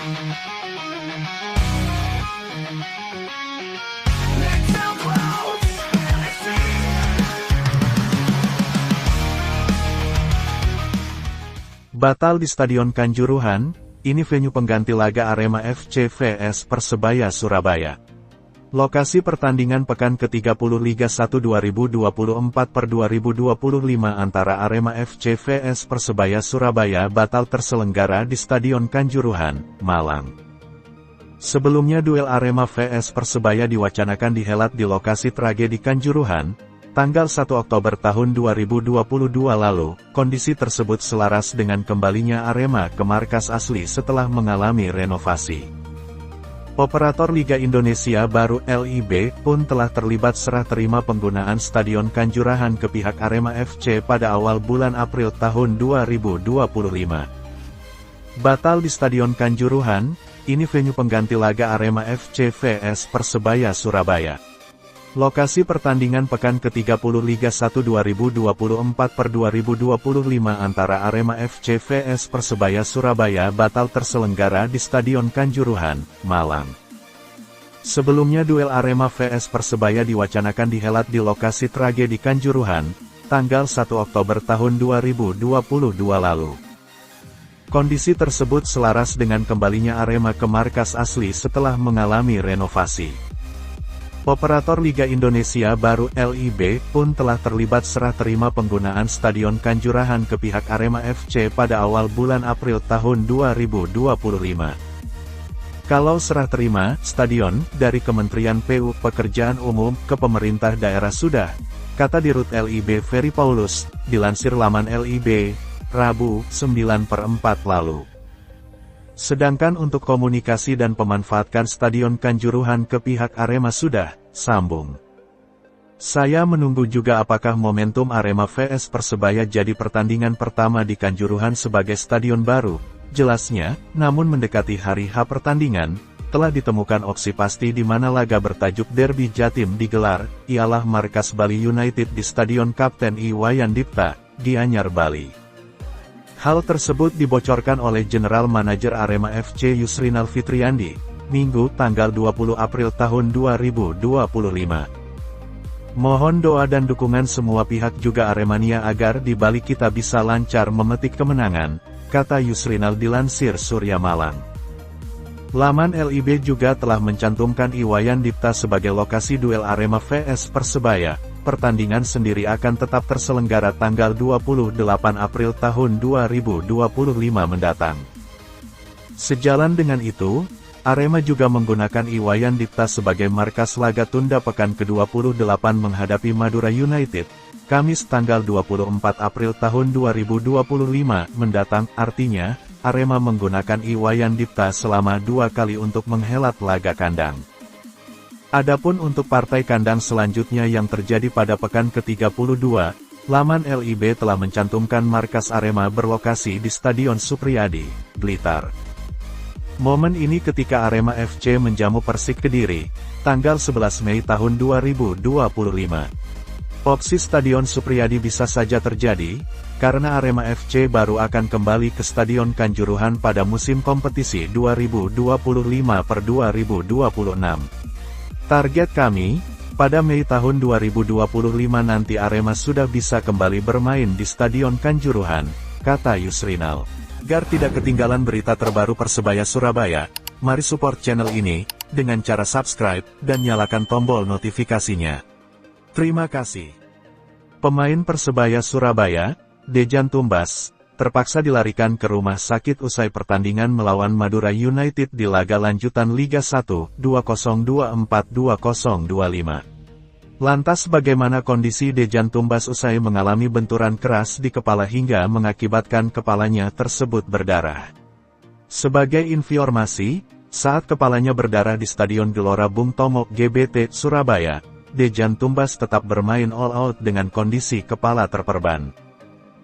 Batal di Stadion Kanjuruhan, ini venue pengganti laga Arema FC vs Persebaya Surabaya. Lokasi pertandingan pekan ke-30 Liga 1 2024/2025 antara Arema FC vs Persebaya Surabaya batal terselenggara di Stadion Kanjuruhan, Malang. Sebelumnya duel Arema vs Persebaya diwacanakan dihelat di lokasi tragedi Kanjuruhan, tanggal 1 Oktober tahun 2022 lalu. Kondisi tersebut selaras dengan kembalinya Arema ke markas asli setelah mengalami renovasi. Operator Liga Indonesia baru LIB pun telah terlibat serah terima penggunaan Stadion Kanjuruhan ke pihak Arema FC pada awal bulan April tahun 2025. Batal di Stadion Kanjuruhan, ini venue pengganti laga Arema FC vs Persebaya Surabaya. Lokasi pertandingan pekan ke-30 Liga 1 2024/2025 antara Arema FC vs Persebaya Surabaya batal terselenggara di Stadion Kanjuruhan, Malang. Sebelumnya duel Arema vs Persebaya diwacanakan dihelat di lokasi tragedi Kanjuruhan, tanggal 1 Oktober tahun 2022 lalu. Kondisi tersebut selaras dengan kembalinya Arema ke markas asli setelah mengalami renovasi. Operator Liga Indonesia baru LIB pun telah terlibat serah terima penggunaan Stadion Kanjuruhan ke pihak Arema FC pada awal bulan April tahun 2025. Kalau serah terima stadion dari Kementerian PU Pekerjaan Umum ke pemerintah daerah sudah, kata Dirut LIB Ferry Paulus, dilansir laman LIB, Rabu, 9/4 lalu. Sedangkan untuk komunikasi dan pemanfaatkan Stadion Kanjuruhan ke pihak Arema sudah, sambung. Saya menunggu juga apakah momentum Arema vs Persebaya jadi pertandingan pertama di Kanjuruhan sebagai stadion baru, jelasnya, namun mendekati hari H pertandingan, telah ditemukan opsi pasti di mana laga bertajuk Derby Jatim digelar, ialah markas Bali United di Stadion Kapten Iwayan Dipta, Gianyar, Bali. Hal tersebut dibocorkan oleh General Manager Arema FC Yusrinal Fitriandi, Minggu tanggal 20 April tahun 2025. Mohon doa dan dukungan semua pihak juga Aremania agar di Bali kita bisa lancar memetik kemenangan, kata Yusrinal dilansir Surya Malang. Laman LIB juga telah mencantumkan Iwayan Dipta sebagai lokasi duel Arema vs Persebaya. Pertandingan sendiri akan tetap terselenggara tanggal 28 April tahun 2025 mendatang. Sejalan dengan itu, Arema juga menggunakan Iwayan Dipta sebagai markas laga tunda pekan ke-28 menghadapi Madura United, Kamis tanggal 24 April tahun 2025 mendatang. Artinya, Arema menggunakan Iwayan Dipta selama 2 kali untuk menghelat laga kandang. Adapun untuk partai kandang selanjutnya yang terjadi pada pekan ke-32, laman LIB telah mencantumkan markas Arema berlokasi di Stadion Supriyadi, Blitar. Momen ini ketika Arema FC menjamu Persik Kediri, tanggal 11 Mei tahun 2025. Opsi Stadion Supriyadi bisa saja terjadi, karena Arema FC baru akan kembali ke Stadion Kanjuruhan pada musim kompetisi 2025/2026. Target kami, pada Mei tahun 2025 nanti Arema sudah bisa kembali bermain di Stadion Kanjuruhan, kata Yusrinal. Agar tidak ketinggalan berita terbaru Persebaya Surabaya, mari support channel ini, dengan cara subscribe, dan nyalakan tombol notifikasinya. Terima kasih. Pemain Persebaya Surabaya, Dejan Tumbas, terpaksa dilarikan ke rumah sakit usai pertandingan melawan Madura United di laga lanjutan Liga 1, 2024-2025. Lantas bagaimana kondisi Dejan Tumbas usai mengalami benturan keras di kepala hingga mengakibatkan kepalanya tersebut berdarah? Sebagai informasi, saat kepalanya berdarah di Stadion Gelora Bung Tomo GBT Surabaya, Dejan Tumbas tetap bermain all out dengan kondisi kepala terperban.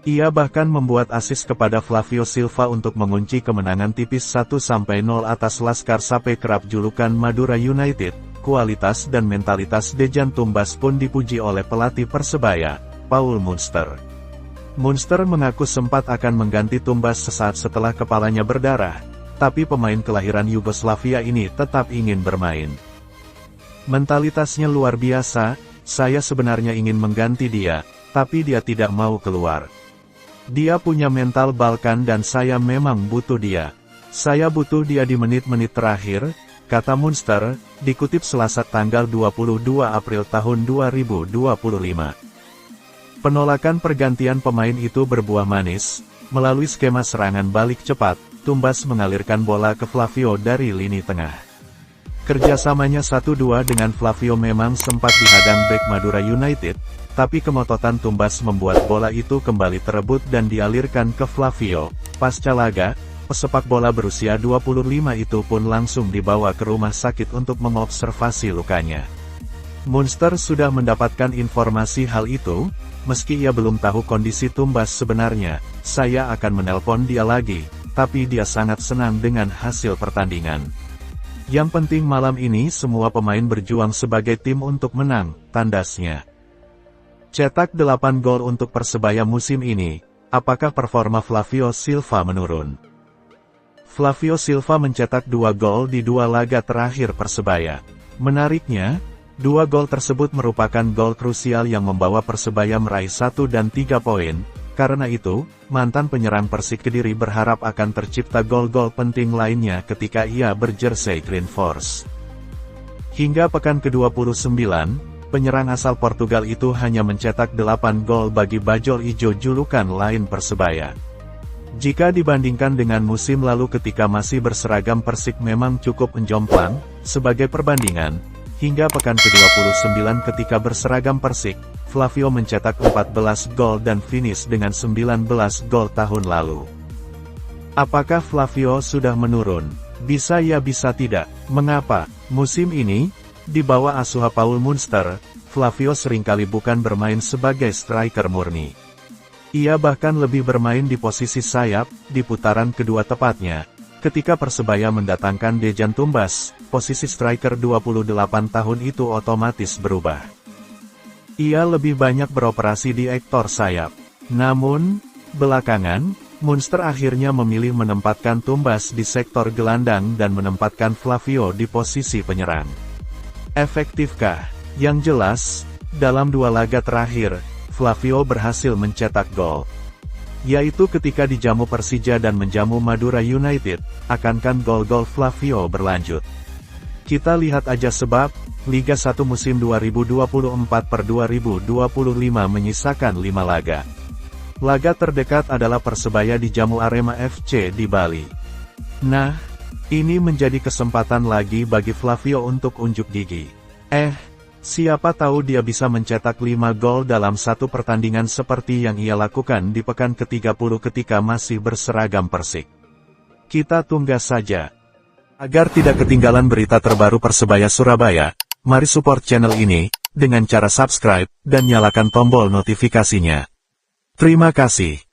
Ia bahkan membuat assist kepada Flavio Silva untuk mengunci kemenangan tipis 1-0 atas Laskar Sape kerap julukan Madura United. Kualitas dan mentalitas Dejan Tumbas pun dipuji oleh pelatih Persebaya, Paul Munster. Munster mengaku sempat akan mengganti Tumbas sesaat setelah kepalanya berdarah, tapi pemain kelahiran Yugoslavia ini tetap ingin bermain. Mentalitasnya luar biasa, saya sebenarnya ingin mengganti dia, tapi dia tidak mau keluar. Dia punya mental Balkan dan saya memang butuh dia. Saya butuh dia di menit-menit terakhir, kata Munster, dikutip Selasa tanggal 22 April tahun 2025. Penolakan pergantian pemain itu berbuah manis. Melalui skema serangan balik cepat, Tumbas mengalirkan bola ke Flavio dari lini tengah. Kerjasamanya 1-2 dengan Flavio memang sempat dihadang bek Madura United, tapi kemototan Tumbas membuat bola itu kembali terebut dan dialirkan ke Flavio. Pasca laga, pesepak bola berusia 25 itu pun langsung dibawa ke rumah sakit untuk mengobservasi lukanya. Munster sudah mendapatkan informasi hal itu, meski ia belum tahu kondisi Tumbas sebenarnya. Saya akan menelpon dia lagi, tapi dia sangat senang dengan hasil pertandingan. Yang penting malam ini semua pemain berjuang sebagai tim untuk menang, tandasnya. Cetak 8 gol untuk Persebaya musim ini, apakah performa Flavio Silva menurun? Flavio Silva mencetak 2 gol di 2 laga terakhir Persebaya. Menariknya, 2 gol tersebut merupakan gol krusial yang membawa Persebaya meraih 1 dan 3 poin. Karena itu, mantan penyerang Persik Kediri berharap akan tercipta gol-gol penting lainnya ketika ia berjersey Green Force. Hingga pekan ke-29, penyerang asal Portugal itu hanya mencetak 8 gol bagi Bajul Ijo julukan lain Persebaya. Jika dibandingkan dengan musim lalu ketika masih berseragam Persik memang cukup menjomplang, sebagai perbandingan, hingga pekan ke-29 ketika berseragam Persik, Flavio mencetak 14 gol dan finish dengan 19 gol tahun lalu. Apakah Flavio sudah menurun? Bisa ya bisa tidak. Mengapa? Musim ini, di bawah asuhan Paul Munster, Flavio seringkali bukan bermain sebagai striker murni. Ia bahkan lebih bermain di posisi sayap, di putaran kedua tepatnya. Ketika Persebaya mendatangkan Dejan Tumbas, posisi striker 28 tahun itu otomatis berubah. Ia lebih banyak beroperasi di ektor sayap. Namun, belakangan, Munster akhirnya memilih menempatkan Tumbas di sektor gelandang dan menempatkan Flavio di posisi penyerang. Efektifkah? Yang jelas, dalam 2 laga terakhir, Flavio berhasil mencetak gol. Yaitu ketika dijamu Persija dan menjamu Madura United, akankah gol-gol Flavio berlanjut? Kita lihat aja sebab, Liga 1 musim 2024/2025 menyisakan 5 laga. Laga terdekat adalah Persebaya dijamu Arema FC di Bali. Nah, ini menjadi kesempatan lagi bagi Flavio untuk unjuk gigi. Siapa tahu dia bisa mencetak 5 gol dalam satu pertandingan seperti yang ia lakukan di pekan ke-30 ketika masih berseragam Persik. Kita tunggu saja. Agar tidak ketinggalan berita terbaru Persebaya Surabaya, mari support channel ini, dengan cara subscribe, dan nyalakan tombol notifikasinya. Terima kasih.